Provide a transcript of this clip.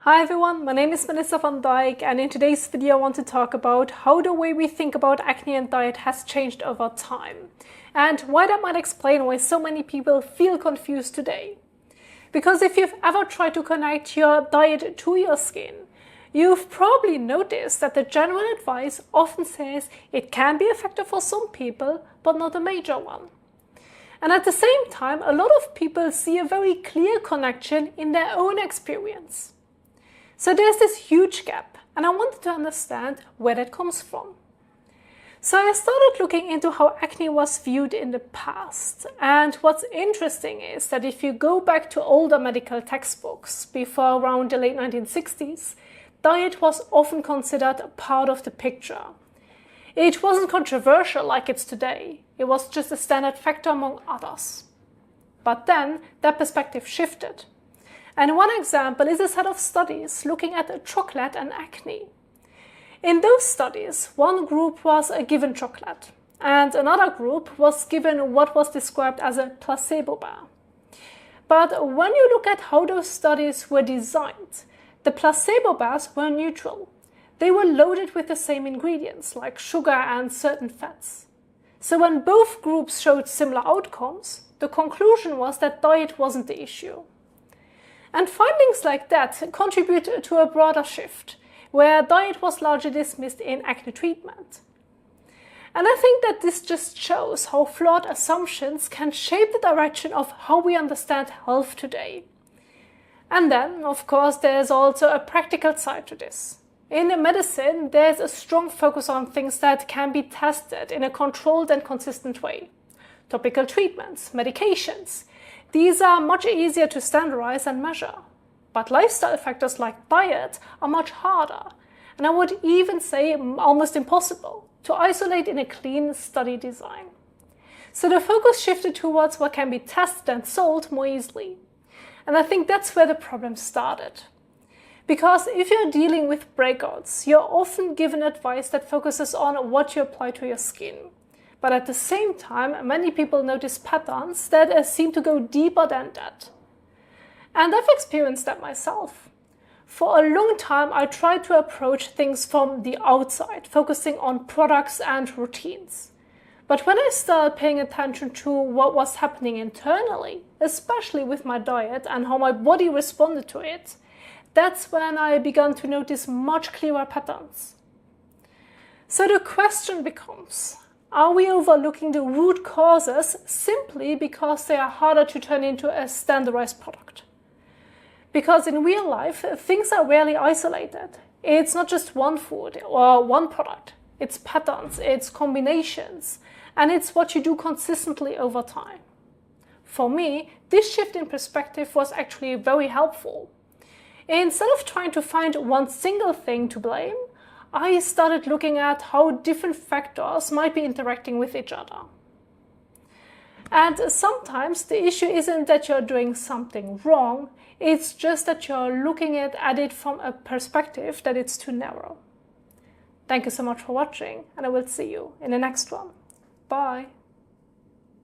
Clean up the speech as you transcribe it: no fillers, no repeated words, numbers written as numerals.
Hi everyone, my name is Vanessa van Dijk, and in today's video I want to talk about how the way we think about acne and diet has changed over time, and why that might explain why so many people feel confused today. Because if you've ever tried to connect your diet to your skin, you've probably noticed that the general advice often says it can be effective for some people, but not a major one. And at the same time, a lot of people see a very clear connection in their own experience. So there's this huge gap, and I wanted to understand where that comes from. So I started looking into how acne was viewed in the past. And what's interesting is that if you go back to older medical textbooks before around the late 1960s, diet was often considered a part of the picture. It wasn't controversial like it's today. It was just a standard factor among others. But then that perspective shifted. And one example is a set of studies looking at chocolate and acne. In those studies, one group was given chocolate, and another group was given what was described as a placebo bar. But when you look at how those studies were designed, the placebo bars were neutral. They were loaded with the same ingredients, like sugar and certain fats. So when both groups showed similar outcomes, the conclusion was that diet wasn't the issue. And findings like that contribute to a broader shift, where diet was largely dismissed in acne treatment. And I think that this just shows how flawed assumptions can shape the direction of how we understand health today. And then, of course, there's also a practical side to this. In medicine, there's a strong focus on things that can be tested in a controlled and consistent way. Topical treatments, medications. These are much easier to standardize and measure. But lifestyle factors like diet are much harder, and I would even say almost impossible, to isolate in a clean study design. So the focus shifted towards what can be tested and sold more easily. And I think that's where the problem started. Because if you're dealing with breakouts, you're often given advice that focuses on what you apply to your skin. But at the same time, many people notice patterns that seem to go deeper than that. And I've experienced that myself. For a long time, I tried to approach things from the outside, focusing on products and routines. But when I started paying attention to what was happening internally, especially with my diet and how my body responded to it, that's when I began to notice much clearer patterns. So the question becomes, are we overlooking the root causes simply because they are harder to turn into a standardized product? Because in real life, things are rarely isolated. It's not just one food or one product. It's patterns, it's combinations, and it's what you do consistently over time. For me, this shift in perspective was actually very helpful. Instead of trying to find one single thing to blame, I started looking at how different factors might be interacting with each other. And sometimes the issue isn't that you're doing something wrong, it's just that you're looking at it from a perspective that it's too narrow. Thank you so much for watching, and I will see you in the next one. Bye!